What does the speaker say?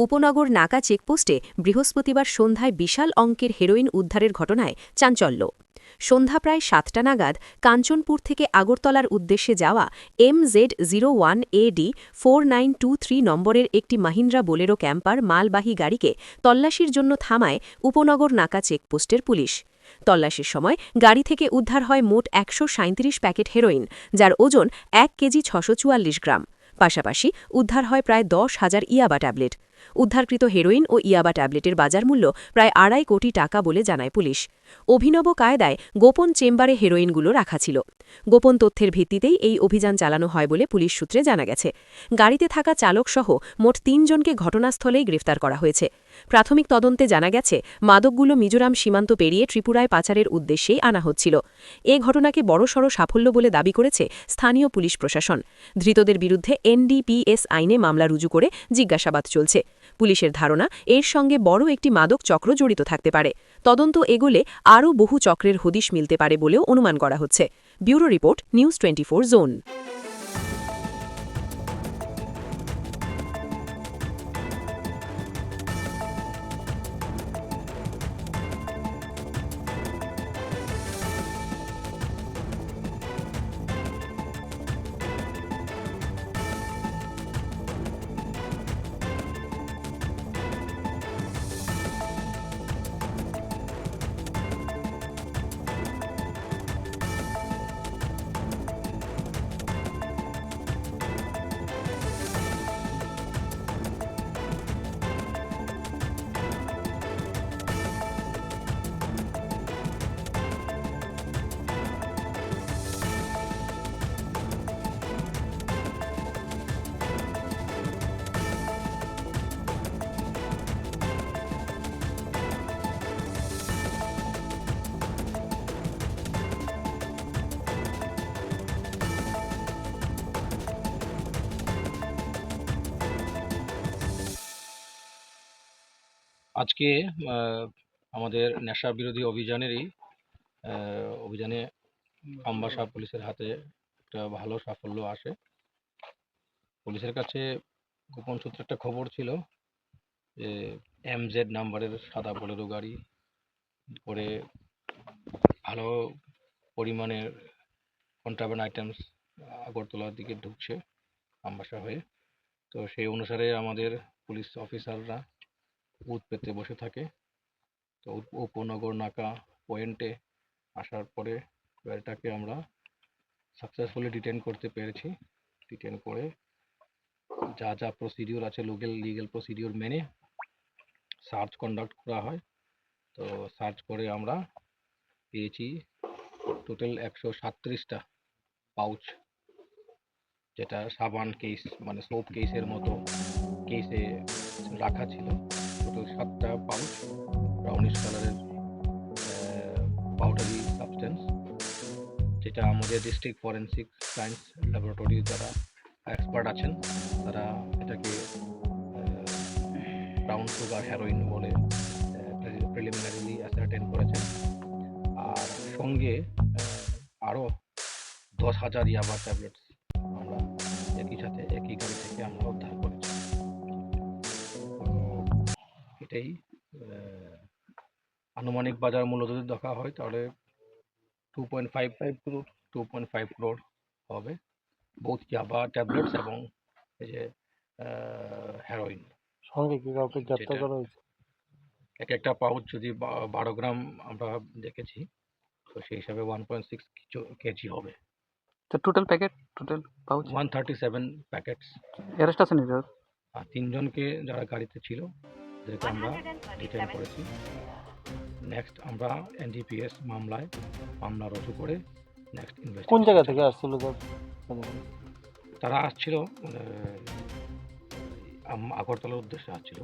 উপনগর নাকা চেকপোস্টে বৃহস্পতিবার সন্ধ্যায় বিশাল অঙ্কের হেরোইন উদ্ধারের ঘটনায় চাঞ্চল্য। সন্ধ্যা প্রায় ৭টা নাগাদ কাঞ্চনপুর থেকে আগরতলার উদ্দেশ্যে যাওয়া MZ01AD 4923 নম্বরের একটি মাহিন্দ্রা বোলেরো ক্যাম্পার মালবাহী গাড়িকে তল্লাশির জন্য থামায় উপনগর নাকা চেকপোস্টের পুলিশ। তল্লাশির সময় গাড়ি থেকে উদ্ধার হয় মোট ১৩৭ প্যাকেট হেরোইন, যার ওজন ১ কেজি ৬৪৪ গ্রাম। পাশাপাশি উদ্ধার হয় প্রায় ১০,০০০ ইয়াবা ট্যাবলেট। উদ্ধারকৃত হেরোইন ও ইয়াবা ট্যাবলেটের বাজার মূল্য প্রায় ২.৫ কোটি টাকা বলে জানায় পুলিশ। অভিনব কায়দায় গোপন চেম্বারে হেরোইনগুলো রাখা ছিল। গোপন তথ্যের ভিত্তিতেই এই অভিযান চালানো হয় বলে পুলিশ সূত্রে জানা গেছে। গাড়িতে থাকা চালকসহ মোট ৩ জনকে ঘটনাস্থলেই গ্রেফতার করা হয়েছে। প্রাথমিক তদন্তে জানা গেছে, মাদকগুলো মিজোরাম সীমান্ত পেরিয়ে ত্রিপুরায় পাচারের উদ্দেশ্যেই আনা হচ্ছিল। এ ঘটনাকে বড়সড় সাফল্য বলে দাবি করেছে স্থানীয় পুলিশ প্রশাসন। ধৃতদের বিরুদ্ধে NDPS আইনে মামলা রুজু করে জিজ্ঞাসাবাদ চলছে। পুলিশের ধারণা, এর সঙ্গে বড় একটি মাদক চক্র জড়িত থাকতে পারে। তদন্ত এগোলে আরও বহু চক্রের হদিশ মিলতে পারে বলেও অনুমান করা হচ্ছে। Bureau report, news 24 zone. আজকে আমাদের নেশা বিরোধী অভিযানে আমবাসা পুলিশের হাতে একটা ভালো সাফল্য আসে। পুলিশের কাছে গোপন সূত্রে একটা খবর ছিল যে MZ নাম্বারের সাদা বোলেরো গাড়ি করে ভালো পরিমাণের কন্ট্রাব্যান্ড আইটেমস আগরতলার দিকে ঢুকছে আমবাসা হয়ে। তো সেই অনুসারে আমাদের পুলিশ অফিসাররা বুথ পেতে বসে থাকে। তো উপনগর নাকা পয়েন্টে আসার পরে গাড়িটাকে আমরা সাকসেসফুলি ডিটেন করতে পেরেছি। ডিটেন করে যা যা প্রসিডিওর আছে লিগ্যাল প্রসিডিওর মেনে সার্চ কন্ডাক্ট করা হয়। তো সার্চ করে আমরা পেয়েছি টোটাল ১৩৭টা পাউচ, যেটা সাবান কেস মানে সোপ কেসের মতো কেসে রাখা ছিল। টোটাল 7টা পাউচ ব্রাউনিশ কালারের পাউডারি সাবস্টেন্স, যেটা আমাদের ডিস্ট্রিক্ট ফরেন্সিক সায়েন্স ল্যাবরেটরি যারা এক্সপার্ট আছেন তারা এটাকে ব্রাউন সুগার হেরোইন বলে প্রিলিমিনারিলি অ্যাসার্টেন করেছেন। আর সঙ্গে আরও 10,000 ইয়াবা ট্যাবলেটস আমরা একই সাথে একই গাড়ি থেকে আমরা উদ্ধার করেছি। এটাই আনুমানিক বাজার মূল্য যদি দেখা হয় তাহলে 2.5 crore হবে, বোথ ইয়াবা ট্যাবলেটস এবং এই যে হেরোইন। সঙ্গে কি কাউকে গ্রেপ্তার করা হয়েছে? একটা পাউচ যদি 12 গ্রাম আমরা দেখেছি, তো সেই হিসাবে 1.6 কেজি হবে। তো টোটাল পাউচ 137 প্যাকেটস। অ্যারেস্ট আছে নাকি? আর 3 জনকে যারা গাড়িতে ছিল তাদেরকে আমরা ডিটেন করেছি। নেক্সট আমরা NDPS মামলা রুজু করে নেক্সট ইনভেস্টিগেশন। কোন জায়গা থেকে আসছিল? তারা আসছিল আগরতলার উদ্দেশ্যে আসছিল।